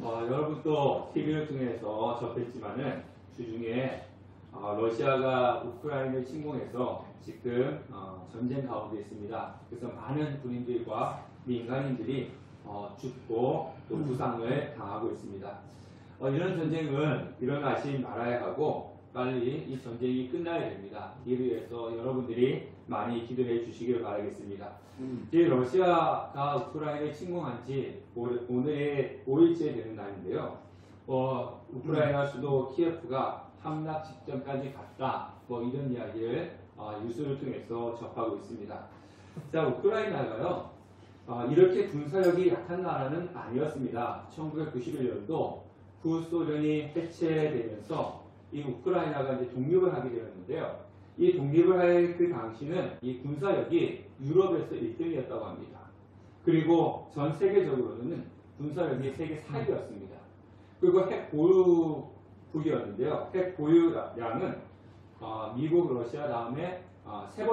여러분도 TV를 통해서 접했지만은 주중에 러시아가 우크라이나를 침공해서 지금 전쟁 가운데 있습니다. 그래서 많은 군인들과 민간인들이 죽고 또 부상을 당하고 있습니다. 이런 전쟁은 일어나지 말아야 하고 빨리 이 전쟁이 끝나야 됩니다. 이를 위해서 여러분들이 많이 기도해 주시길 바라겠습니다. 이제 러시아가 우크라이나를 침공한 지 오늘의 5일째 되는 날인데요. 우크라이나 수도 키예프가 함락 직전까지 갔다. 이런 이야기를 뉴스를 통해서 접하고 있습니다. 자, 우크라이나가요. 이렇게 군사력이 약한 나라는 아니었습니다. 1991년도 구소련이 해체되면서 이 우크라이나가 이제 독립을 하게 되었는데요. 이 독립을 할 그 당시는 이 군사력이 유럽에서 1등이었다고 합니다. 그리고 전 세계적으로는 군사력이 세계 4위였습니다. 그리고 핵 보유국이었는데요. 핵 보유량은 미국, 러시아 다음에 세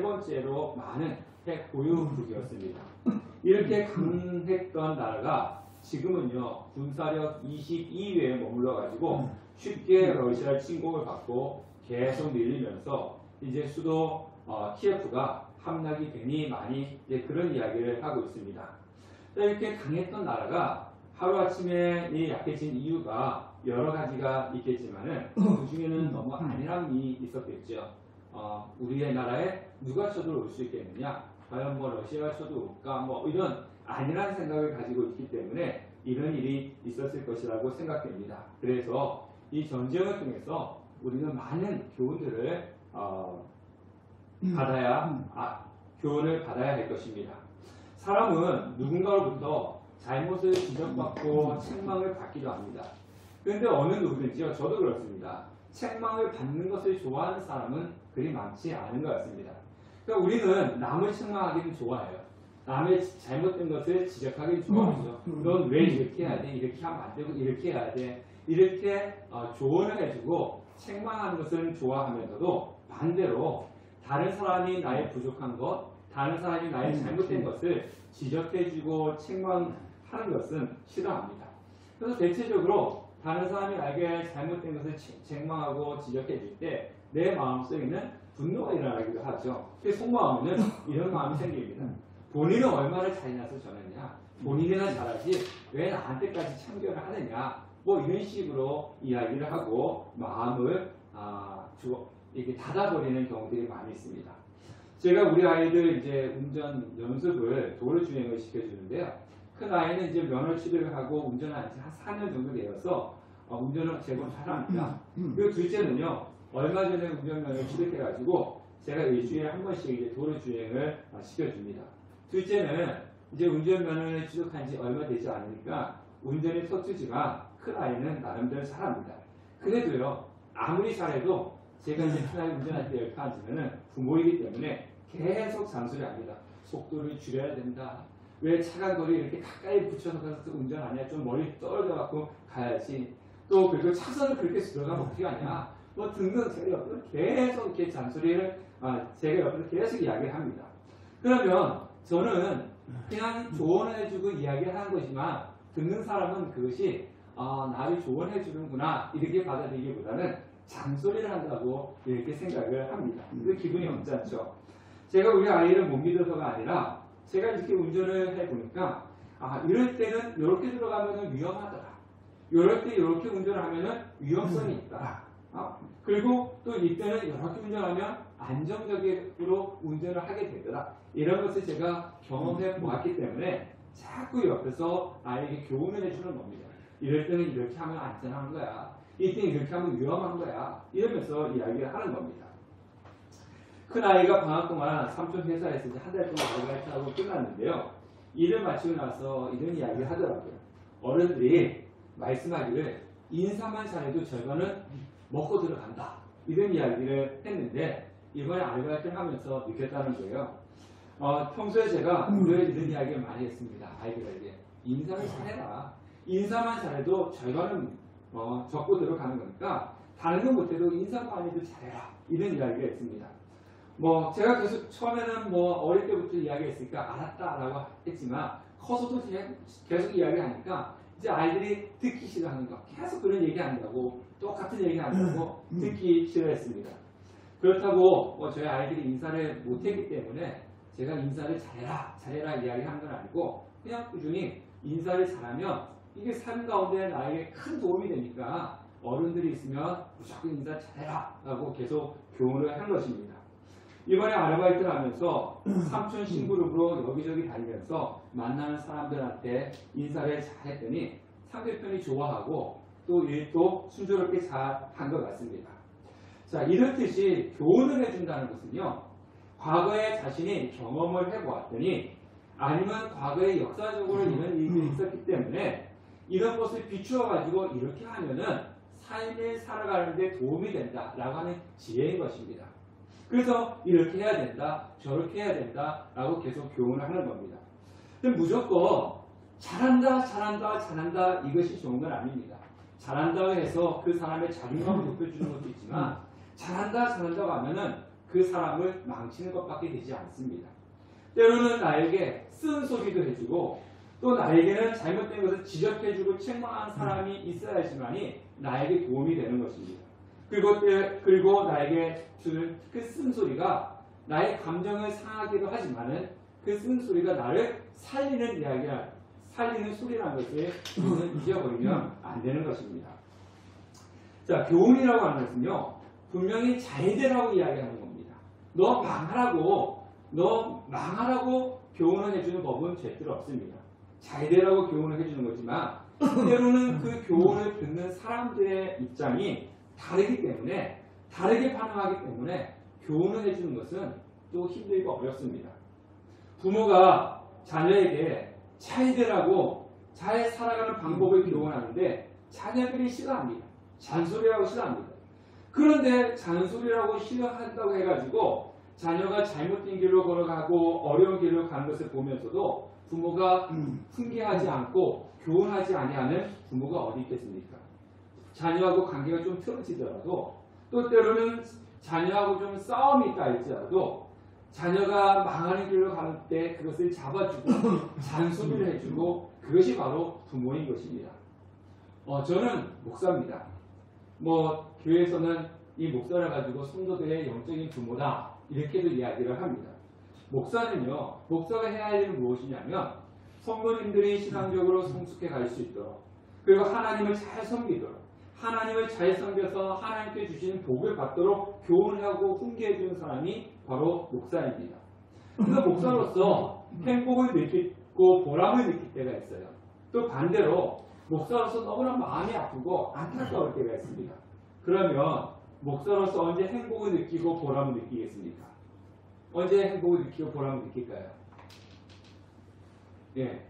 번째로 많은 핵 보유국이었습니다. 이렇게 강했던 나라가 지금은요 군사력 22위에 머물러 가지고 쉽게 러시아 침공을 받고 계속 밀리면서 이제 수도 키예프가 함락이 되니 많이 그런 이야기를 하고 있습니다. 이렇게 강했던 나라가 하루아침에 약해진 이유가 여러 가지가 있겠지만은 그 중에는 너무 안일함이 있었겠죠. 우리의 나라에 누가 쳐들어올 수 있겠느냐? 과연 러시아가 쳐들어올까? 이런 안일한 생각을 가지고 있기 때문에 이런 일이 있었을 것이라고 생각됩니다. 그래서 이 전쟁을 통해서 우리는 많은 교훈을 받아야 할 것입니다. 사람은 누군가로부터 잘못을 지적받고 책망을 받기도 합니다. 그런데 어느 누구든지요, 저도 그렇습니다. 책망을 받는 것을 좋아하는 사람은 그리 많지 않은 것 같습니다. 그러니까 우리는 남을 책망하기는 좋아해요. 남의 잘못된 것을 지적하기는 좋아하죠. 넌 왜 이렇게 해야 돼? 이렇게 하면 안 되고 이렇게 해야 돼. 이렇게 조언을 해주고 책망하는 것을 좋아하면서도 반대로 다른 사람이 나의 부족한 것, 다른 사람이 나의 잘못된 것을 지적해주고 책망하는 것은 싫어합니다. 그래서 대체적으로 다른 사람이 나에게 잘못된 것을 책망하고 지적해줄 때 내 마음속에는 분노가 일어나기도 하죠. 그 속마음에는 이런 마음이 생깁니다. 본인은 얼마나 잘나서 저랬냐, 본인이나 잘하지 왜 나한테까지 참견을 하느냐, 이런 식으로 이야기를 하고 마음을 이렇게 닫아버리는 경우들이 많이 있습니다. 제가 우리 아이들 이제 운전 연습을 도로 주행을 시켜주는데요. 큰 아이는 이제 면허 취득을 하고 운전한 지 한 4년 정도 되어서 운전을 제법 잘합니다. 그리고 둘째는요, 얼마 전에 운전면허를 취득해가지고 제가 일주일에 한 번씩 이제 도로 주행을 시켜줍니다. 둘째는 이제 운전면허를 취득한 지 얼마 되지 않으니까 운전이 서투지만 큰 아이는 나름대로 잘합니다. 그래도요, 아무리 잘해도 제가 이제 큰 아이 운전할 때 옆에 부모이기 때문에 계속 잔소리합니다. 속도를 줄여야 된다. 왜 차간 거리 이렇게 가까이 붙여서 가서 운전하냐? 좀 머리 떨어져갖고 가야지. 또 그리고 차선을 그렇게 들어가면 어떻게 하냐? 등등 제가 옆에서 계속 이렇게 잔소리를 제가 옆에서 계속 이야기를 합니다. 그러면 저는 그냥 조언을 해주고 이야기를 하는 거지만 듣는 사람은 그것이 나를 조언해 주는구나 이렇게 받아들이기보다는 잔소리를 한다고 이렇게 생각을 합니다. 그 기분이 언짢죠. 제가 우리 아이를 못 믿어서가 아니라 제가 이렇게 운전을 해보니까 이럴 때는 이렇게 들어가면 위험하더라. 이럴 때 이렇게 운전을 하면 위험성이 있다. 그리고 또 이때는 이렇게 운전하면 안정적으로 운전을 하게 되더라. 이런 것을 제가 경험해 보았기 때문에 자꾸 옆에서 아이에게 교훈을 해주는 겁니다. 이럴 때는 이렇게 하면 안전한 거야. 이때는 이렇게 하면 위험한 거야. 이러면서 이야기를 하는 겁니다. 큰 아이가 방학 동안 삼촌 회사에서 한 달 동안 알바이트하고 끝났는데요. 일을 마치고 나서 이런 이야기를 하더라고요. 어른들이 말씀하기를 인사만 잘해도 절반은 먹고 들어간다. 이런 이야기를 했는데 이번에 아르바이트를 하면서 느꼈다는 거예요. 평소에 제가 이런 이야기를 많이 했습니다. 아이들에게 인사를 잘해라. 인사만 잘해도 절반은 적고 들어가는 거니까 다른 건 못해도 인사만 해도 잘해라. 이런 이야기를 했습니다. 제가 계속 처음에는 어릴 때부터 이야기했으니까 알았다라고 했지만 커서도 계속 이야기하니까 이제 아이들이 듣기 싫어하는 거. 계속 그런 얘기 한다고 똑같은 얘기 한다고 듣기 싫어했습니다. 그렇다고 저희 아이들이 인사를 못했기 때문에 제가 인사를 잘해라 이야기한 건 아니고 그냥 꾸준히 인사를 잘하면 이게 삶 가운데 나에게 큰 도움이 되니까 어른들이 있으면 무조건 인사 잘해라 라고 계속 교훈을 한 것입니다. 이번에 아르바이트를 하면서 삼촌 신그룹으로 여기저기 다니면서 만나는 사람들한테 인사를 잘했더니 상대편이 좋아하고 또 일도 순조롭게 잘 한 것 같습니다. 자, 이렇듯이 교훈을 해준다는 것은요, 과거에 자신이 경험을 해보았더니 아니면 과거에 역사적으로 이런 일이 있었기 때문에 이런 것을 비추어 가지고 이렇게 하면은 삶을 살아가는데 도움이 된다라고 하는 지혜인 것입니다. 그래서 이렇게 해야 된다, 저렇게 해야 된다라고 계속 교훈을 하는 겁니다. 근데 무조건 잘한다 이것이 좋은 건 아닙니다. 잘한다고 해서 그 사람의 자존감을 높여주는 것도 있지만 잘한다고 하면은 그 사람을 망치는 것밖에 되지 않습니다. 때로는 나에게 쓴소리도 해주고 또 나에게는 잘못된 것을 지적해주고 책망하는 사람이 있어야지만이 나에게 도움이 되는 것입니다. 그리고 나에게 주는 그 쓴소리가 나의 감정을 상하기도 하지만은 그 쓴소리가 나를 살리는 소리라는 것을 우리는 잊어버리면 안 되는 것입니다. 자, 교훈이라고 하는 것은요, 분명히 잘 되라고 이야기하는 겁니다. 너 망하라고 교훈을 해주는 법은 절대로 없습니다. 잘 되라고 교훈을 해주는 거지만 때로는 그 교훈을 듣는 사람들의 입장이 다르기 때문에 다르게 반응하기 때문에 교훈을 해주는 것은 또 힘들고 어렵습니다. 부모가 자녀에게 잘 되라고 잘 살아가는 방법을 교훈하는데 자녀들이 싫어합니다. 잔소리라고 싫어합니다. 그런데 잔소리라고 싫어한다고 해가지고 자녀가 잘못된 길로 걸어가고 어려운 길로 가는 것을 보면서도 부모가 훈계하지 않고 교훈하지 아니하는 부모가 어디 있겠습니까? 자녀하고 관계가 좀 틀어지더라도 또 때로는 자녀하고 좀 싸움이 있다 할지라도 자녀가 망하는 길로 가는 때 그것을 잡아주고 잔소리를 해주고 그것이 바로 부모인 것입니다. 저는 목사입니다. 교회에서는 이 목사를 가지고 성도들의 영적인 부모다 이렇게도 이야기를 합니다. 목사가 해야 할 일은 무엇이냐면 성도님들이 신앙적으로 성숙해 갈 수 있도록 그리고 하나님을 잘 섬기도록 하나님을 잘 섬겨서 하나님께 주시는 복을 받도록 교훈을 하고 훈계해 주는 사람이 바로 목사입니다. 그래서 목사로서 행복을 느끼고 보람을 느낄 때가 있어요. 또 반대로 목사로서 너무나 마음이 아프고 안타까울 때가 있습니다. 그러면 목사로서 언제 행복을 느끼고 보람을 느끼겠습니까? 언제 행복을 느끼고 보람을 느낄까요?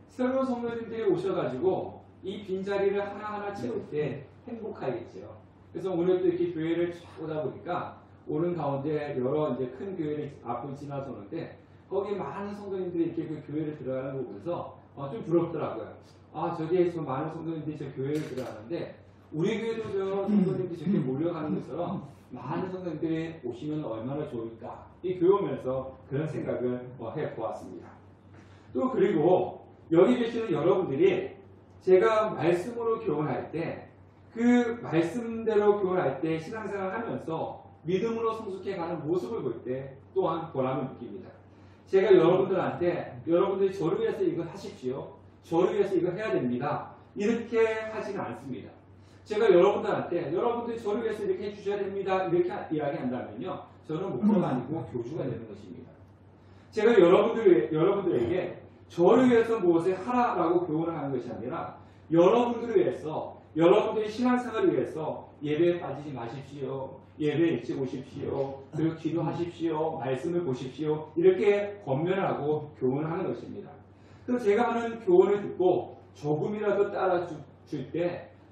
새로운 성도님들이 오셔가지고 이 빈자리를 하나하나 채울 때 행복하겠죠. 그래서 오늘도 이렇게 교회를 쫙 오다 보니까 오는 가운데 여러 큰 교회를 앞을 지나서 오는데 거기 많은 성도님들이 이렇게 그 교회를 들어가는 거 보면서 좀 부럽더라고요. 저기에서 많은 성도님들이 저 교회를 들어가는데 우리 교회도 저 성도님들이 저렇게 몰려가는 것처럼 많은 성도님들이 오시면 얼마나 좋을까 이 교회 오면서 그런 생각을 해보았습니다. 또 그리고 여기 계시는 여러분들이 제가 말씀으로 교훈할 때 그 말씀대로 교훈할 때 신앙생활을 하면서 믿음으로 성숙해가는 모습을 볼 때 또한 보람을 느낍니다. 제가 여러분들이 저를 위해서 이거 하십시오. 저를 위해서 이거 해야 됩니다. 이렇게 하지는 않습니다. 제가 여러분들이 저를 위해서 이렇게 해주셔야 됩니다. 이렇게 이야기한다면요. 저는 목표가 아니고 교주가 되는 것입니다. 제가 여러분들에게 저를 위해서 무엇을 하라라고 교훈을 하는 것이 아니라 여러분들을 위해서 여러분들의 신앙생활을 위해서 예배에 빠지지 마십시오. 예배 일찍 오십시오. 그리고 기도하십시오. 말씀을 보십시오. 이렇게 권면을 하고 교훈을 하는 것입니다. 그래서 제가 하는 교훈을 듣고 조금이라도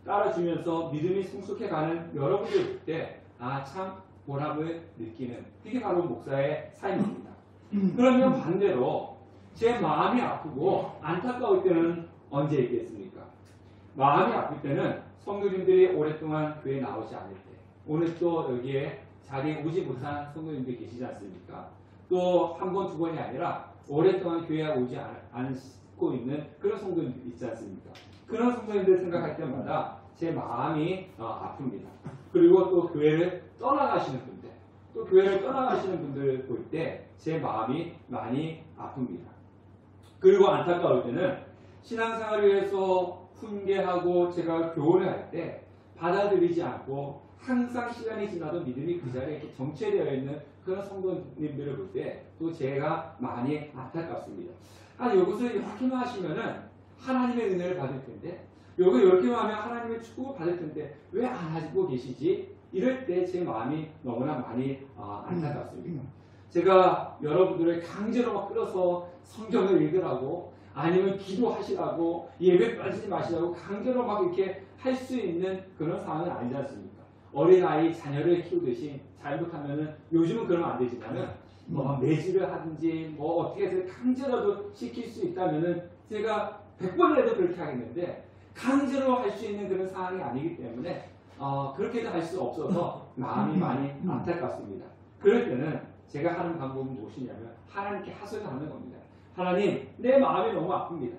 따라주면서 믿음이 성숙해가는 여러분들 볼 때 참 보람을 느끼는 그게 바로 목사의 삶입니다. 그러면 반대로 제 마음이 아프고 안타까울 때는 언제 있겠습니까? 마음이 아플 때는 성도님들이 오랫동안 교회에 나오지 않을 때 오늘 또 여기에 자리에 오지 못한 성도님들이 계시지 않습니까? 또 한 번, 두 번이 아니라 오랫동안 교회에 오지 듣고 있는 그런 성도님들 있지 않습니까? 그런 성도님들 생각할 때마다 제 마음이 아픕니다. 그리고 또 교회를 떠나가시는 분들 볼 때 제 마음이 많이 아픕니다. 그리고 안타까울 때는 신앙생활을 위해서 훈계하고 제가 교훈을 할 때 받아들이지 않고 항상 시간이 지나도 믿음이 그 자리에 이렇게 정체되어 있는 그런 성도님들을 볼 때 또 제가 많이 안타깝습니다. 이것을 이렇게만 하시면은 하나님의 은혜를 받을 텐데, 이렇게만 하면 하나님의 축복을 받을 텐데 왜 안 하고 계시지? 이럴 때 제 마음이 너무나 많이 안타깝습니다. 제가 여러분들을 강제로 막 끌어서 성경을 읽으라고 아니면 기도하시라고 예배 빠지지 마시라고 강제로 막 이렇게 할 수 있는 그런 상황은 아니지 않습니까? 어린아이 자녀를 키우듯이 잘못하면은 요즘은 그러면 안 되지만은 매질을 하든지 어떻게 해서 강제로도 시킬 수 있다면은 제가 100번이라도 그렇게 하겠는데 강제로 할 수 있는 그런 상황이 아니기 때문에 그렇게도 할 수 없어서 마음이 많이 안타깝습니다. 그럴 때는 제가 하는 방법은 무엇이냐면 하나님께 하소연하는 겁니다. 하나님, 내 마음이 너무 아픕니다.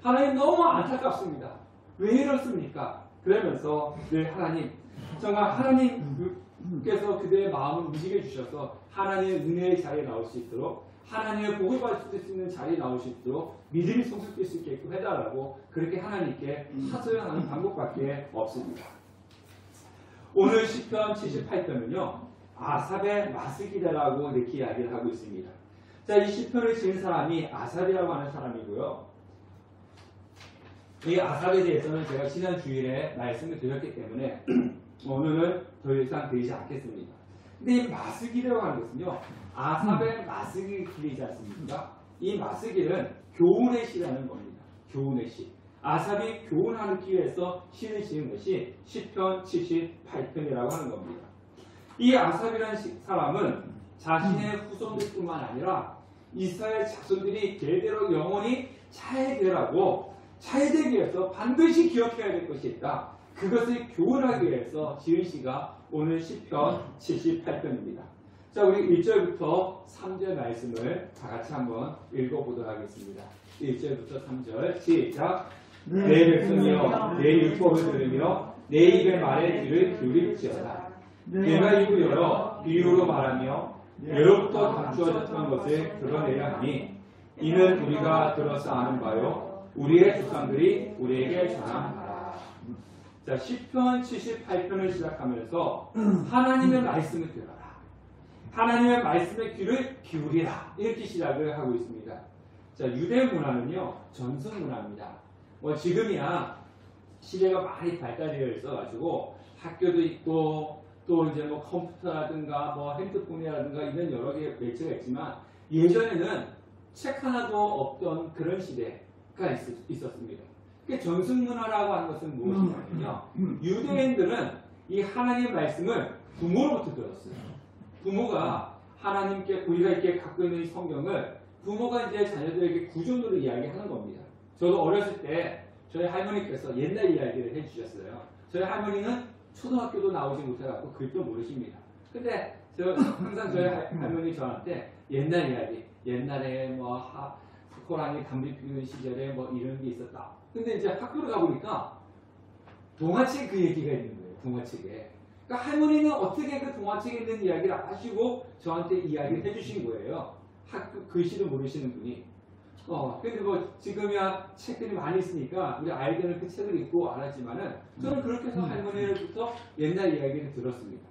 하나님, 너무 안타깝습니다. 왜 이렇습니까? 그러면서 늘 하나님, 정말 하나님께서 그대의 마음을 움직여 주셔서 하나님의 은혜의 자리에 나올 수 있도록, 하나님의 복을 받을 수 있는 자리에 나올 수 있도록 믿음이 성숙될 수 있게끔 해달라고 그렇게 하나님께 하소연하는 방법밖에 없습니다. 오늘 시편 78편은요, 아삽의 마스기다라고 이렇게 이야기를 하고 있습니다. 자, 이 시편을 지은 사람이 아삽이라고 하는 사람이고요. 이 아삽에 대해서는 제가 지난 주일에 말씀을 드렸기 때문에 오늘은 더 이상 드리지 않겠습니다. 근데 이 마스기라고 하는 것은요, 아삽의 마스기이지 않습니까? 이 마스기는 교훈의 시라는 겁니다. 교훈의 시. 아삽이 교훈하기 위해서 시를 지은 것이 시편 78편이라고 하는 겁니다. 이 아삽이라는 사람은 자신의 후손들뿐만 아니라 이스라엘 자손들이 대대로 영원히 잘 되기 위해서 반드시 기억해야 될 것이 있다. 그것을 교훈하기 위해서 지은 시가 오늘 시편 78편입니다. 자, 우리 1절부터 3절 말씀을 다 같이 한번 읽어보도록 하겠습니다. 1절부터 3절 시작. 내 백성이여 내 율법을 들으며 내 입의 말에 귀를 기울일지어다. 내가 입을 열어 비유로 말하며 예로부터 감추어졌던 것을 드러내려 하니 이는 우리가 들어서 아는 바요 우리의 조상들이 우리에게 전한 바라. 자, 시편 78편을 시작하면서 하나님의 말씀을 들어라, 하나님의 말씀에 귀를 기울이라, 이렇게 시작을 하고 있습니다. 자, 유대 문화는요 전승 문화입니다. 지금이야 시대가 많이 발달되어 있어가지고 학교도 있고 또 이제 컴퓨터라든가 핸드폰이라든가 이런 여러 개의 매체가 있지만 예전에는 책 하나도 없던 그런 시대가 있었습니다. 전승 문화라고 하는 것은 무엇이냐면요, 유대인들은 이 하나님의 말씀을 부모로부터 들었어요. 부모가 하나님께 우리가 이렇게 갖고 있는 이 성경을 부모가 이제 자녀들에게 구전으로 이야기하는 겁니다. 저도 어렸을 때 저희 할머니께서 옛날 이야기를 해주셨어요. 저희 할머니는 초등학교도 나오지 못해갖고 글도 모르십니다. 근데 항상 저희 할머니 저한테 옛날 이야기, 옛날에 호랑이 담배 피우는 시절에 이런 게 있었다. 근데 이제 학교를 가보니까 동화책 그 얘기가 있는 거예요. 동화책에. 그러니까 할머니는 어떻게 그 동화책에 있는 이야기를 아시고 저한테 이야기를 해주신 거예요. 학교 글씨도 모르시는 분이. 근데 지금이야 책들이 많이 있으니까 우리 아이들은 그 책을 읽고 알았지만은 저는 그렇게 해서 할머니로부터 옛날 이야기를 들었습니다.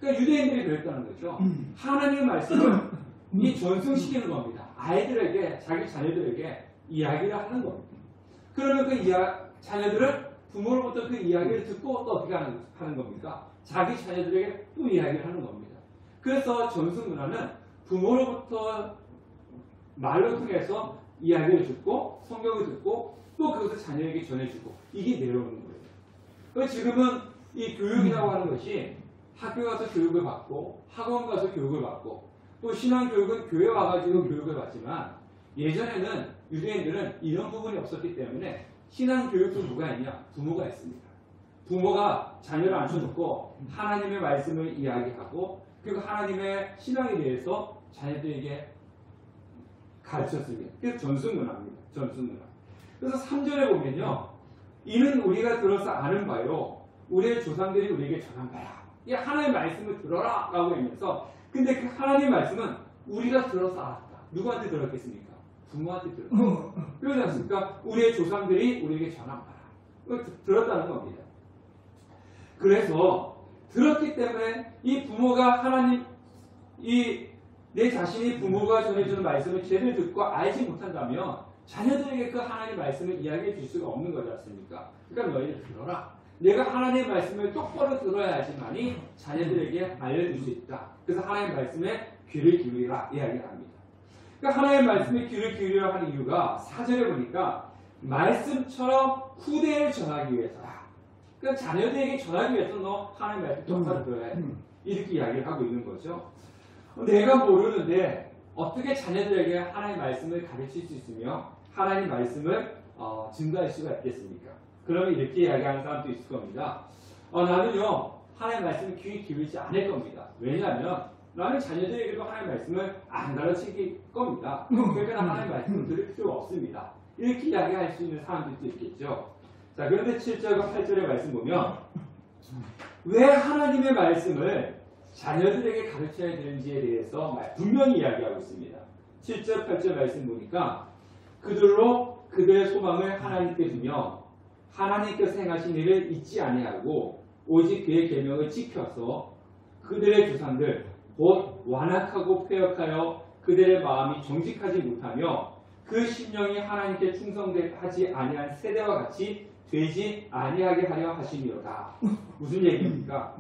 그러니까 유대인들이 그랬다는 거죠. 하나님의 말씀을 이 전승시키는 겁니다. 아이들에게, 자기 자녀들에게 이야기를 하는 겁니다. 그러면 그 자녀들은 부모로부터 그 이야기를 듣고 또 어떻게 하는 겁니까? 자기 자녀들에게 또 이야기를 하는 겁니다. 그래서 전승 문화는 부모로부터 말로 통해서 이야기를 듣고 성경을 듣고 또 그것을 자녀에게 전해주고 이게 내려오는 거예요. 그래서 지금은 이 교육이라고 하는 것이 학교 가서 교육을 받고 학원 가서 교육을 받고 또 신앙교육은 교회 와가지고 교육을 받지만 예전에는 유대인들은 이런 부분이 없었기 때문에 신앙교육도 누가 했냐? 부모가 했습니다. 부모가 자녀를 앉혀놓고 하나님의 말씀을 이야기하고 그리고 하나님의 신앙에 대해서 자녀들에게 가르쳤습니다. 그래서 전수문화입니다. 전수문화. 그래서 3절에 보면요. 이는 우리가 들어서 아는 바요. 우리의 조상들이 우리에게 전한 바야. 이 하나님의 말씀을 들어라 라고 하면서 근데 그 하나님의 말씀은 우리가 들어서 알았다. 누구한테 들었겠습니까? 부모한테 들었다. 그러지 않습니까? 우리의 조상들이 우리에게 전한 바야. 들었다는 겁니다. 그래서 들었기 때문에 이 부모가 하나님 내 자신이 부모가 전해주는 말씀을 제대로 듣고 알지 못한다면 자녀들에게 그 하나님의 말씀을 이야기해 줄 수가 없는 거지 않습니까? 그러니까 너희들 들어라. 내가 하나님의 말씀을 똑바로 들어야지만이 자녀들에게 알려줄 수 있다. 그래서 하나님의 말씀에 귀를 기울이라 이야기를 합니다. 그러니까 하나님의 말씀에 귀를 기울이라 하는 이유가 4절에 보니까 말씀처럼 후대에 전하기 위해서라. 그러니까 자녀들에게 전하기 위해서 너 하나님의 말씀 똑바로 들어야 돼. 이렇게 이야기를 하고 있는 거죠. 내가 모르는데 어떻게 자녀들에게 하나님의 말씀을 가르칠 수 있으며 하나님의 말씀을 증거할 수가 있겠습니까? 그러면 이렇게 이야기하는 사람도 있을 겁니다. 나는요 하나님의 말씀을 귀에 기울이지 않을 겁니다. 왜냐하면 나는 자녀들에게도 하나님의 말씀을 안 가르칠 겁니다. 그러니까 하나님의 말씀을 들을 필요가 없습니다. 이렇게 이야기할 수 있는 사람들도 있겠죠. 자, 그런데 7절과 8절의 말씀 보면 왜 하나님의 말씀을 자녀들에게 가르쳐야 되는지에 대해서 분명히 이야기하고 있습니다. 7절, 8절 말씀 보니까 그들로 그들의 소망을 하나님께 두며 하나님께서 행하신 일을 잊지 아니하고 오직 그의 계명을 지켜서 그들의 조상들 곧 완악하고 패역하여 그들의 마음이 정직하지 못하며 그 심령이 하나님께 충성하지 아니한 세대와 같이 되지 아니하게 하려 하시니로다. 무슨 얘기입니까?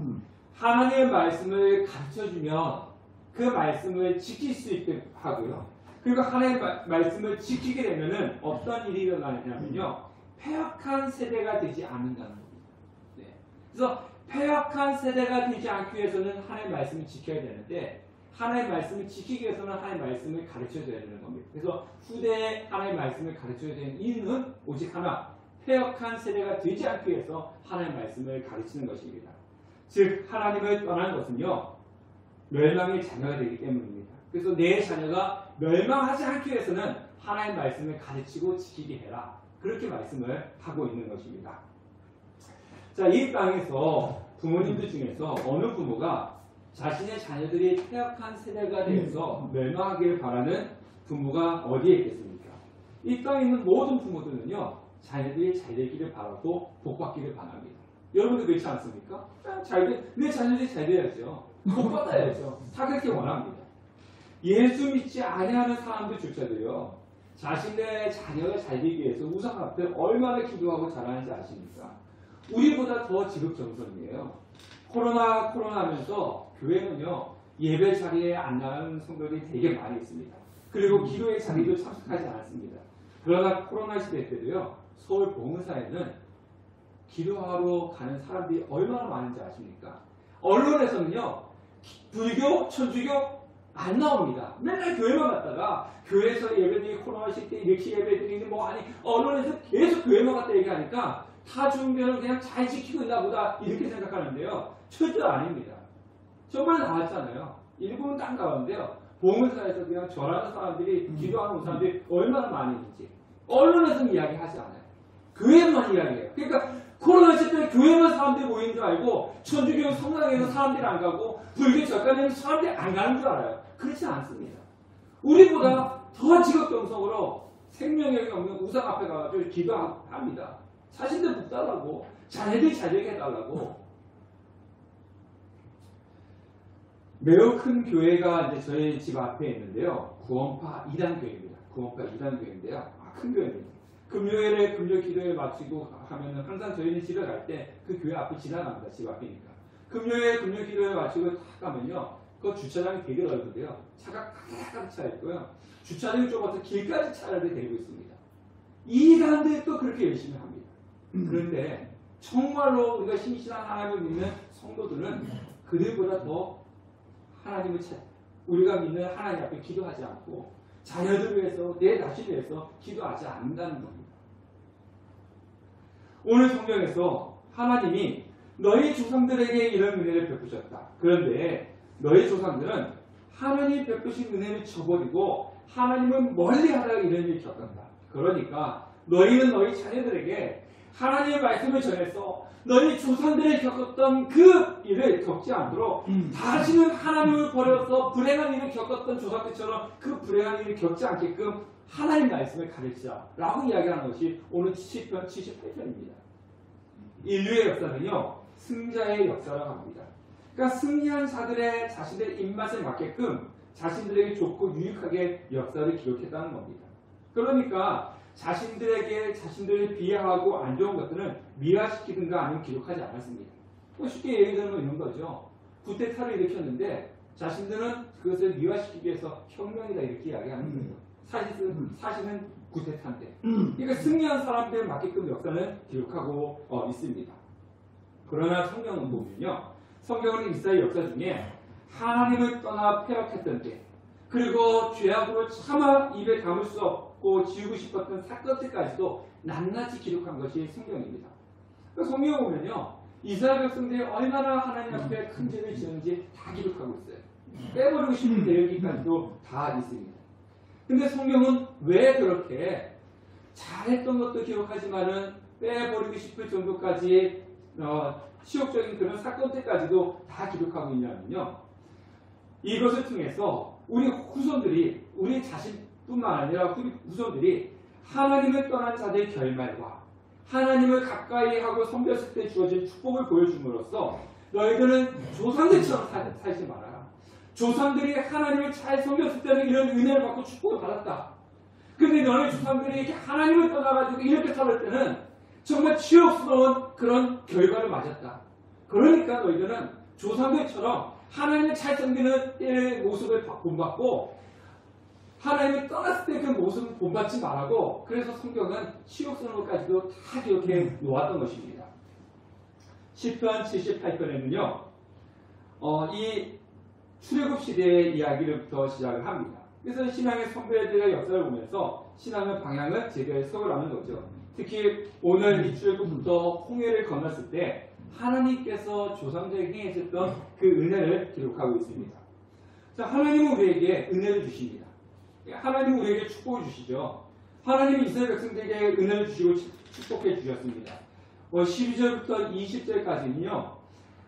하나님의 말씀을 가르쳐주면 그 말씀을 지킬 수 있게 하고요. 그리고 하나님의 말씀을 지키게 되면은 어떤 일이 일어나냐면요. 패역한 세대가 되지 않는다는 겁니다. 네. 그래서 패역한 세대가 되지 않기 위해서는 하나님의 말씀을 지켜야 되는데 하나님의 말씀을 지키기 위해서는 하나님의 말씀을 가르쳐줘야 되는 겁니다. 그래서 후대에 하나님의 말씀을 가르쳐야 되는 이유는 오직 하나, 패역한 세대가 되지 않기 위해서 하나님의 말씀을 가르치는 것입니다. 즉 하나님을 떠난 것은요 멸망의 자녀가 되기 때문입니다. 그래서 내 자녀가 멸망하지 않기 위해서는 하나님의 말씀을 가르치고 지키게 해라. 그렇게 말씀을 하고 있는 것입니다. 자, 이 땅에서 부모님들 중에서 어느 부모가 자신의 자녀들이 패역한 세대가 되어서 멸망하기를 바라는 부모가 어디에 있겠습니까? 이 땅에 있는 모든 부모들은요 자녀들이 잘 되기를 바라고 복받기를 바랍니다. 여러분도 그렇지 않습니까? 내 자녀들이 잘 돼야죠. 복받아야죠. 다 그렇게 원합니다. 예수 믿지 아니하는 사람들조차도요 자신의 자녀가 잘 되기 위해서 우상 앞에 얼마나 기도하고 잘하는지 아십니까? 우리보다 더 지극정성이에요. 코로나 하면서 교회는요 예배 자리에 안 나가는 성도들이 되게 많이 있습니다. 그리고 기도의 자리도 참석하지 않았습니다. 그러나 코로나 시대 때도요 서울 봉은사에는 기도하러 가는 사람들이 얼마나 많은지 아십니까? 언론에서는요 불교, 천주교 안 나옵니다. 맨날 교회만 갔다가 교회에서 예배드리기 코로나 시대 이렇게 예배드리는 뭐 아니 언론에서 계속 교회만 갔다 얘기하니까 타 중교는 그냥 잘 지키고 있나 보다 이렇게 생각하는데요. 절대 아닙니다. 정말 나왔잖아요. 일본은 딴 가운데요. 봉은사에서 그냥 절하는 사람들이 기도하는 사람들이 얼마나 많이 있는지 언론에서는 이야기하지 않아요. 교회만 이야기해요. 그러니까 코로나 시대 교회만 사람들이 모이는 줄 알고 천주교 성당에는 사람들이 안 가고 불교 절간에는 사람들이 안 가는 줄 알아요. 그렇지 않습니다. 우리보다 더 지극정성으로 생명력이 없는 우상 앞에 가서 기도합니다. 자신들 복달라고 자녀들이 잘 되게 해달라고. 매우 큰 교회가 이제 저희 집 앞에 있는데요. 구원파 2단 교회입니다. 구원파 2단 교회인데요. 큰 교회입니다. 금요일에 금요 기도회 마치고 하면은 항상 저희는 집에 갈 때 그 교회 앞에 지나갑니다. 집 앞이니까. 금요일에 금요 기도회 마치고 딱 가면요. 그 주차장이 되게 넓은데요. 차가 가득 차 있고요. 주차장이 좁아서 길까지 차를 데리고 있습니다. 이 사람들이 또 그렇게 열심히 합니다. 그런데 정말로 우리가 신실한 하나님을 믿는 성도들은 그들보다 더 하나님을 우리가 믿는 하나님 앞에 기도하지 않고 자녀들 위해서 내 자신을 위해서 기도하지 않는다는 겁니다. 오늘 성경에서 하나님이 너희 조상들에게 이런 은혜를 베푸셨다. 그런데 너희 조상들은 하나님 베푸신 은혜를 저버리고 하나님은 멀리 하다가 이런 일을 겪었다. 그러니까 너희는 너희 자녀들에게 하나님의 말씀을 전해서 너희 조상들이 겪었던 그 일을 겪지 않도록 다시는 하나님을 버려서 불행한 일을 겪었던 조상들처럼 그 불행한 일을 겪지 않게끔 하나님 말씀을 가르치자 라고 이야기하는 것이 오늘 시편 78편입니다. 인류의 역사는요, 승자의 역사라고 합니다. 그러니까 승리한 자들의 자신들의 입맛에 맞게끔 자신들에게 좋고 유익하게 역사를 기록했다는 겁니다. 그러니까 자신들을 비하하고 안 좋은 것들은 미화시키든가 아니면 기록하지 않았습니다. 쉽게 예를 들면 이런 거죠. 구테타를 일으켰는데 자신들은 그것을 미화시키기 위해서 혁명이다 이렇게 이야기하는 거예요. 사실은 구테타인데. 그러니까 승리한 사람들에 맞게끔 역사는 기록하고 있습니다. 그러나 성경은 보면요. 성경은 이스라엘 역사 중에 하나님을 떠나 패역했던 때, 그리고 죄악으로 차마 입에 담을 수 없고 지우고 싶었던 사건들까지도 낱낱이 기록한 것이 성경입니다. 그러니까 성경을 보면요, 이스라엘 백성들이 얼마나 하나님 앞에 큰 죄를 지었는지 다 기록하고 있어요. 빼버리고 싶은 내용까지도 다 있습니다. 근데 성경은 왜 그렇게 잘했던 것도 기록하지만은 빼버리고 싶을 정도까지 치욕적인 그런 사건들까지도 다 기록하고 있냐면요, 이것을 통해서 우리 후손들이, 우리 자신뿐만 아니라 우리 후손들이 하나님을 떠난 자들의 결말과 하나님을 가까이 하고 섬겼을 때 주어진 축복을 보여줌으로써 너희들은 조상들처럼 살지 마라. 조상들이 하나님을 잘 섬겼을 때는 이런 은혜를 받고 축복을 받았다. 근데 너희 조상들이 이렇게 하나님을 떠나가지고 이렇게 살을 때는 정말 치욕스러운 그런 결과를 맞았다. 그러니까 너희들은 조상들처럼 하나님을 잘 섬기는 때의 모습을 본받고 하나님을 떠났을 때 그 모습을 본받지 말라고, 그래서 성경은 치욕스러운 것까지도 다 기록해 놓았던 것입니다. 시편 78편에는요, 이 출애굽 시대의 이야기부터 시작을 합니다. 그래서 신앙의 선배들의 역사를 보면서 신앙의 방향을 제대로 세우라는 거죠. 특히 오늘 이 출애굽부터 홍해를 건넜을 때 하나님께서 조상들에게 행하셨던 그 은혜를 기록하고 있습니다. 자, 하나님은 우리에게 은혜를 주십니다. 하나님은 우리에게 축복을 주시죠. 하나님은 이스라엘 백성들에게 은혜를 주시고 축복해 주셨습니다. 12절부터 20절까지는요,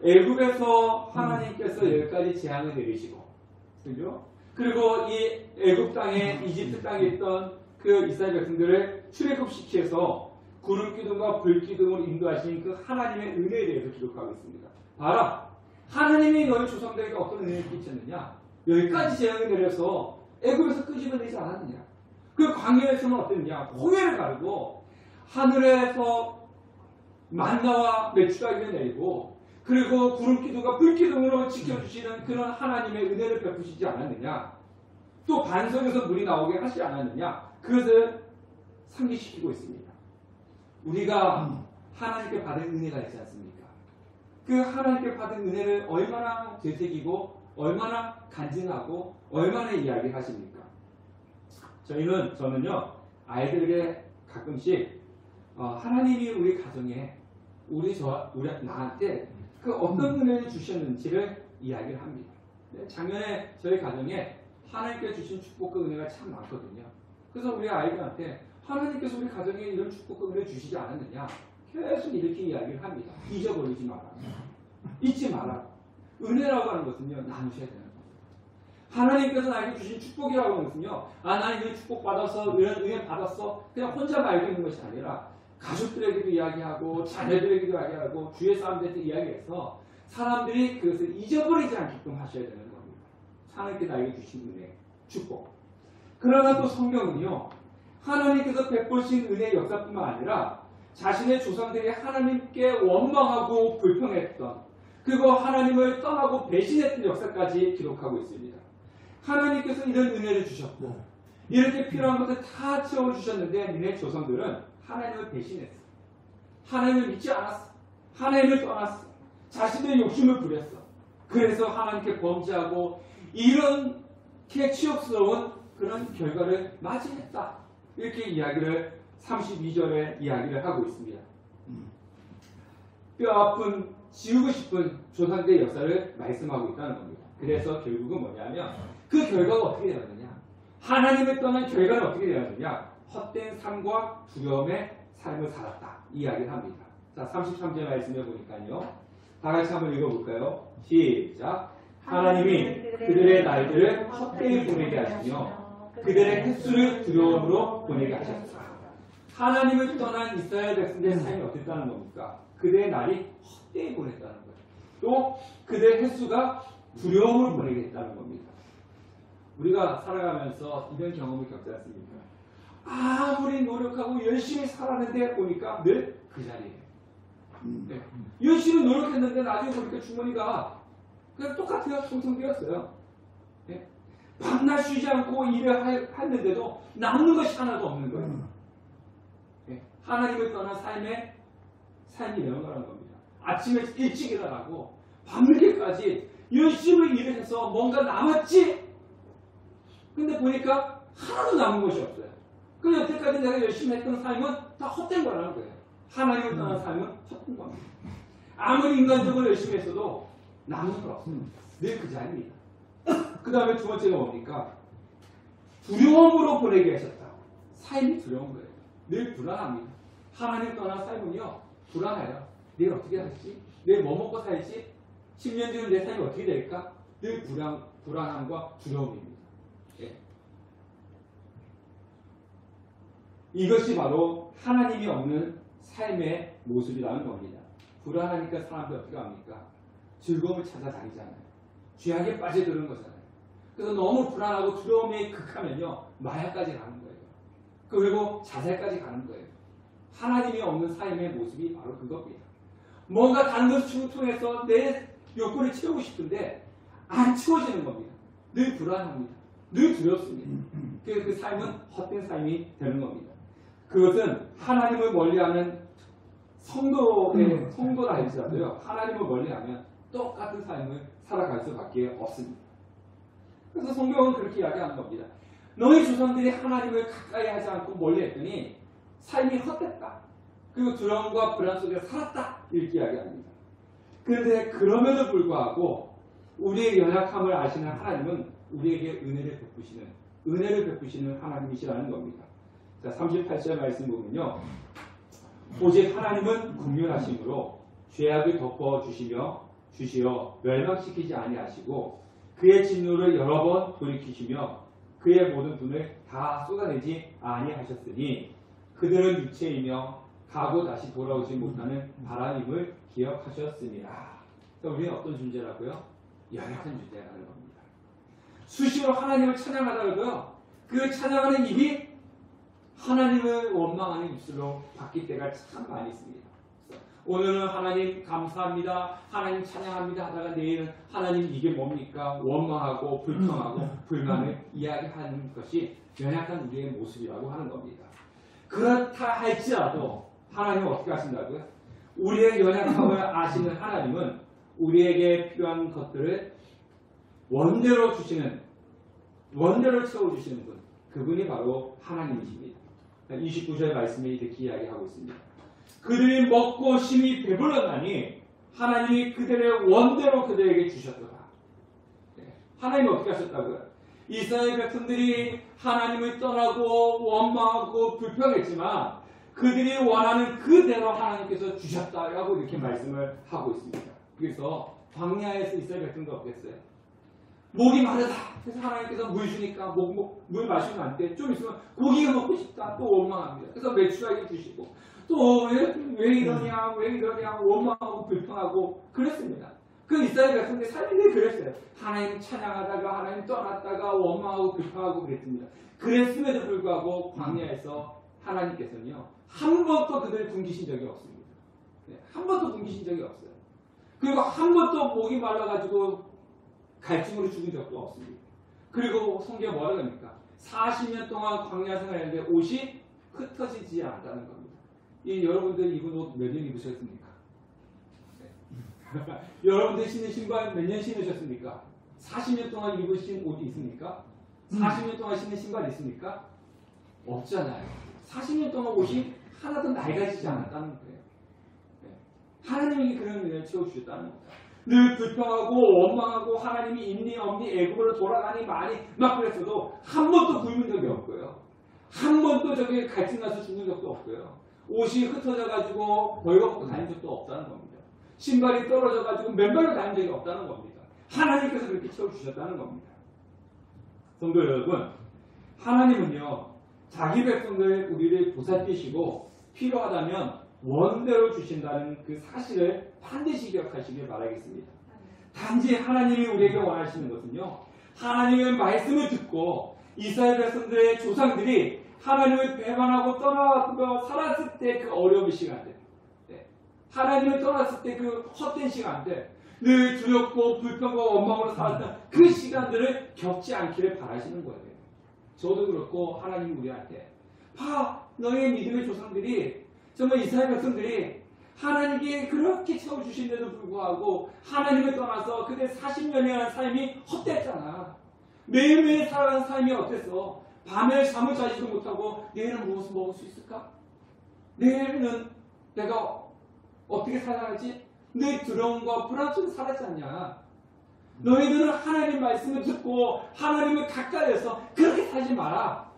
애굽에서 하나님께서 10가지 재앙을 내리시고, 그죠? 그리고 이 애굽 땅에, 이집트 땅에 있던 그 이스라엘 백성들을 출애굽시켜서 구름 기둥과 불 기둥으로 인도하신 그 하나님의 은혜에 대해서 기록하고 있습니다. 봐라, 하나님이 너희 조상들에게 어떤 은혜를 끼쳤느냐? 10가지 재앙을 내려서 애굽에서 끄집어내지 않았느냐? 그 광야에서는 어땠느냐? 홍해를 가르고 하늘에서 만나와 메추라기를 내리고, 그리고 구름 기둥과 불 기둥으로 지켜주시는 그런 하나님의 은혜를 베푸시지 않았느냐? 또 반석에서 물이 나오게 하시지 않았느냐? 그것을 상기시키고 있습니다. 우리가 하나님께 받은 은혜가 있지 않습니까? 그 하나님께 받은 은혜를 얼마나 되새기고 얼마나 간증하고 얼마나 이야기하십니까? 저는요, 아이들에게 가끔씩 하나님이 우리 가정에 우리 나한테 그 어떤 은혜를 주셨는지를 이야기를 합니다. 작년에 저희 가정에 하나님께 주신 축복과 은혜가 참 많거든요. 그래서 우리 아이들한테 하나님께서 우리 가정에 이런 축복과 은혜를 주시지 않았느냐, 계속 이렇게 이야기를 합니다. 잊어버리지 마라. 잊지 마라. 은혜라고 하는 것은요, 나누셔야 되는 겁니다. 하나님께서 나에게 주신 축복이라고 하는 것은요, 나 이런 축복 받아서, 이런 은혜 받았어, 그냥 혼자 알고 있는 것이 아니라 가족들에게도 이야기하고 자녀들에게도 이야기하고 주위의 사람들한테 이야기해서 사람들이 그것을 잊어버리지 않게끔 하셔야 되는 겁니다. 하나님께 나에게 주신 은혜, 축복. 그러나 또 성경은요, 하나님께서 베푸신 은혜의 역사뿐만 아니라 자신의 조상들이 하나님께 원망하고 불평했던, 그리고 하나님을 떠나고 배신했던 역사까지 기록하고 있습니다. 하나님께서 이런 은혜를 주셨고 이렇게 필요한 것을 다 채워주셨는데 니네 조상들은 하나님을 배신했어. 하나님을 믿지 않았어. 하나님을 떠났어. 자신의 욕심을 부렸어. 그래서 하나님께 범죄하고 이렇게 치욕스러운 그런 결과를 맞이했다. 이렇게 이야기를 32절에 이야기를 하고 있습니다. 뼈아픈 지우고 싶은 조상들의 역사를 말씀하고 있다는 겁니다. 그래서 결국은 뭐냐면 그 결과가 어떻게 되느냐? 하나님을 떠난 결과는 어떻게 되었느냐? 헛된 삶과 두려움의 삶을 살았다. 이야기를 합니다. 자, 33절 말씀해 보니까요. 다 같이 한번 읽어볼까요? 시작. 하나님이 그들의 날들을 헛되이 보내게 하시며 그들의 횟수를 두려움으로 보내게 하셨다. 하나님을 떠난 이스라엘 백성들의 삶이 어땠다는 겁니까? 그들의 날이 헛되이 보냈다는 거예요. 또 그들의 횟수가 두려움을 보내게 했다는 겁니다. 우리가 살아가면서 이런 경험을 겪지 않습니까? 아무리 노력하고 열심히 살았는데 보니까 늘 그 자리에. 네. 열심히 노력했는데 나중에 보니까 주머니가 그냥 똑같아요. 통통비었어요. 네. 밤낮 쉬지 않고 일을 했는데도 남는 것이 하나도 없는 거예요. 네. 하나님을 떠난 삶이 이런 거라는 겁니다. 아침에 일찍 일어나고 밤늦게까지 열심히 일을 해서 뭔가 남았지? 근데 보니까 하나도 남은 것이 없어요. 그 여태까지 내가 열심히 했던 삶은 다 헛된 거라는 거예요. 하나님을 떠난 삶은 헛된 겁니다. 아무리 인간적으로 열심히 했어도 남은 건 없습니다. 늘 그 자리입니다. 그 다음에 두 번째가 뭡니까? 두려움으로 보내게 하셨다. 삶이 두려운 거예요. 늘 불안합니다. 하나님 떠난 삶은요, 불안해요. 내일 어떻게 할지? 내일 뭐 먹고 살지? 10년 뒤는 내 삶이 어떻게 될까? 늘 불안함과 두려움입니다. 예. 이것이 바로 하나님이 없는 삶의 모습이라는 겁니다. 불안하니까 사람들이 어떻게 합니까? 즐거움을 찾아다니잖아요. 죄악에 빠져드는 거잖아요. 그래서 너무 불안하고 두려움이 극하면요, 마약까지 가는 거예요. 그리고 자살까지 가는 거예요. 하나님이 없는 삶의 모습이 바로 그겁니다. 뭔가 다른 것을 통해서 내 욕구를 채우고 싶은데 안 채워지는 겁니다. 늘 불안합니다. 늘 두렵습니다. 그래서 그 삶은 헛된 삶이 되는 겁니다. 그것은 하나님을 멀리하는 성도라 할지라도요, 하나님을 멀리하면 똑같은 삶을 살아갈 수밖에 없습니다. 그래서 성경은 그렇게 이야기하는 겁니다. 너희 조상들이 하나님을 가까이 하지 않고 멀리했더니 삶이 헛됐다. 그리고 두려움과 불안 속에 살았다. 이렇게 이야기합니다. 그런데 그럼에도 불구하고 우리의 연약함을 아시는 하나님은 우리에게 은혜를 베푸시는 하나님이시라는 겁니다. 자, 38절 말씀 보면요. 오직 하나님은 긍휼하심으로 죄악을 덮어주시어 멸망시키지 아니하시고 그의 진노를 여러 번 돌이키시며 그의 모든 분을 다 쏟아내지 아니하셨으니 그들은 육체이며 가고 다시 돌아오지 못하는 바람임을 기억하셨습니다. 우리는 어떤 존재라고요? 연약한 존재라는 겁니다. 수시로 하나님을 찬양하다가도요, 그 찬양하는 입이 하나님을 원망하는 입술로 바뀔 때가 참 많이 있습니다. 오늘은 하나님 감사합니다, 하나님 찬양합니다 하다가 내일은 하나님 이게 뭡니까? 원망하고 불평하고 불만을 이야기하는 것이 연약한 우리의 모습이라고 하는 겁니다. 그렇다 할지라도 하나님은 어떻게 하신다고요? 우리의 연약함을 아시는 하나님은 우리에게 필요한 것들을 원대로 채워주시는 분, 그분이 바로 하나님이십니다. 29절 말씀에 이렇게 이야기하고 있습니다. 그들이 먹고 심히 배불렀나니 하나님이 그들의 원대로 그들에게 주셨더라. 하나님이 어떻게 하셨다고요? 이스라엘 백성들이 하나님을 떠나고 원망하고 불평했지만 그들이 원하는 그대로 하나님께서 주셨다라고 이렇게 말씀을 하고 있습니다. 그래서 광야에서 이스라엘 백성들 어땠어요? 목이 마르다. 그래서 하나님께서 물 주니까 물 마시면 안 돼. 좀 있으면 고기가 먹고 싶다. 또 원망합니다. 그래서 메추라기 주시고 또 왜 이러냐 원망하고 불평하고 그랬습니다. 그 이스라엘 백성들의 삶이 늘 그랬어요. 하나님 찬양하다가 하나님 떠났다가 원망하고 불평하고 그랬습니다. 그랬음에도 불구하고 광야에서 하나님께서는요, 한 번도 그들을 굶기신 적이 없습니다. 한 번도 굶기신 적이 없어요. 그리고 한 번도 목이 말라가지고 갈증으로 죽은 적도 없습니다. 그리고 성경에 뭐라고 합니까? 40년 동안 광야 생활했는데 옷이 흩어지지 않았다는 겁니다. 여러분들 입은 옷 몇 년 입으셨습니까? 네. 여러분들 신는 신발 몇 년 신으셨습니까? 40년 동안 입으신 옷이 있습니까? 40년 동안 신는 신발 있습니까? 없잖아요. 40년 동안 옷이 하나도 낡아지지 않았다는 거예요. 네. 하나님이 그런 은혜를 채워주셨다는 겁니다. 늘 불평하고 원망하고 하나님이 있니 없니 애굽으로 돌아가니 많이 막 그랬어도 한 번도 굶은 적이 없고요. 한 번도 저기 갈증 나서 죽은 적도 없고요. 옷이 흩어져 가지고 벌거벗고 다닌 적도 없다는 겁니다. 신발이 떨어져 가지고 맨발로 다닌 적이 없다는 겁니다. 하나님께서 그렇게 채워주셨다는 겁니다. 성도 여러분, 하나님은요 자기 백성들 우리를 보살피시고 필요하다면 원대로 주신다는 그 사실을 반드시 기억하시길 바라겠습니다. 단지 하나님이 우리에게 원하시는 것은요, 하나님의 말씀을 듣고 이스라엘 백성들의 조상들이 하나님을 배반하고 떠나고 살았을 때 그 어려운 시간들, 하나님을 떠났을 때 그 헛된 시간들, 늘 두렵고 불평과 원망으로 살았던 그 시간들을 겪지 않기를 바라시는 거예요. 저도 그렇고 하나님이 우리한테 너의 믿음의 조상들이 정말 이스라엘 백성들이 하나님께 그렇게 채워주신데도 불구하고 하나님을 떠나서 그때 40년이라는 삶이 헛됐잖아. 매일매일 살아가는 삶이 어땠어? 밤에 잠을 자지도 못하고 내일은 무엇을 먹을 수 있을까? 내일은 내가 어떻게 살아가지? 내 두려움과 불안 속에 살았지 않냐? 너희들은 하나님 말씀을 듣고 하나님을 가까이해서 그렇게 살지 마라.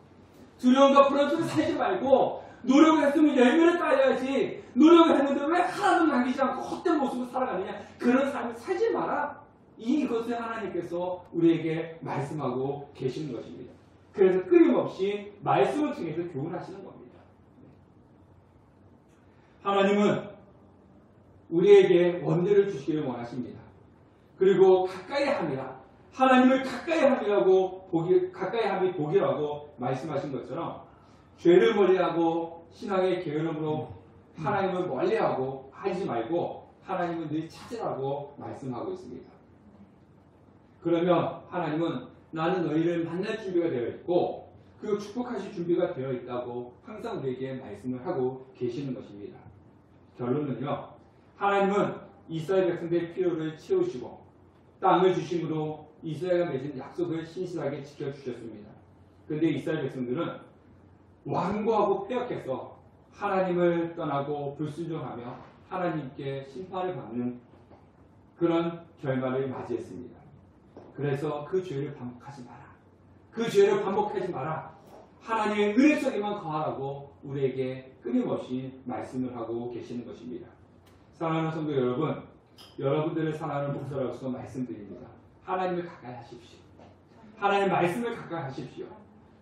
두려움과 불안 속에 살지 말고 노력을 했으면 열매를 따야지. 노력을 했는데 왜 하나도 남기지 않고 헛된 모습으로 살아가느냐? 그런 삶을 살지 마라. 이것을 하나님께서 우리에게 말씀하고 계시는 것입니다. 그래서 끊임없이 말씀을 통해서 교훈하시는 겁니다. 하나님은 우리에게 원대를 주시기를 원하십니다. 그리고 가까이 함이라, 하나님을 가까이 함이라고 가까이 함이 복이라고 말씀하신 것처럼 죄를 멀리하고 신앙의 게으름으로 하나님을 멀리하고 하지 말고 하나님을 늘 찾으라고 말씀하고 있습니다. 그러면 하나님은 나는 너희를 만날 준비가 되어 있고 그리고 축복하실 준비가 되어 있다고 항상 우리에게 말씀을 하고 계시는 것입니다. 결론은요, 하나님은 이스라엘 백성들의 필요를 채우시고 땅을 주심으로 이스라엘과 맺은 약속을 신실하게 지켜주셨습니다. 그런데 이스라엘 백성들은 완고하고 폐역해서 하나님을 떠나고 불순종하며 하나님께 심판을 받는 그런 결말을 맞이했습니다. 그래서 그 죄를 반복하지 마라. 그 죄를 반복하지 마라. 하나님의 은혜 속에만 거하라고 우리에게 끊임없이 말씀을 하고 계시는 것입니다. 사랑하는 성도 여러분, 여러분들을 사랑하는 목사로서 말씀드립니다. 하나님을 가까이 하십시오. 하나님의 말씀을 가까이 하십시오.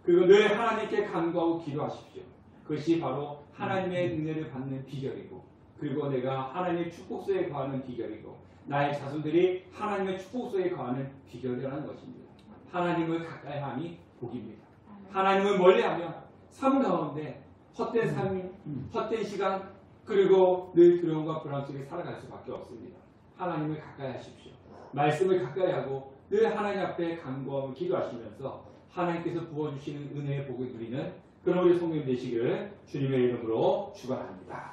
그리고 늘 하나님께 간구하고 기도하십시오. 그것이 바로 하나님의 은혜를 받는 비결이고, 그리고 내가 하나님의 축복 속에 거하는 비결이고, 나의 자손들이 하나님의 축복 속에 거하는 비결이라는 것입니다. 하나님을 가까이 함이 복입니다. 하나님을 멀리하면 삶 가운데 헛된 삶, 헛된 시간, 그리고 늘 두려움과 불안 속에 살아갈 수밖에 없습니다. 하나님을 가까이 하십시오. 말씀을 가까이 하고 늘 하나님 앞에 간구하고 기도하시면서 하나님께서 부어주시는 은혜의 복을 누리는 그런 우리 성도님 되시기를 주님의 이름으로 축원합니다.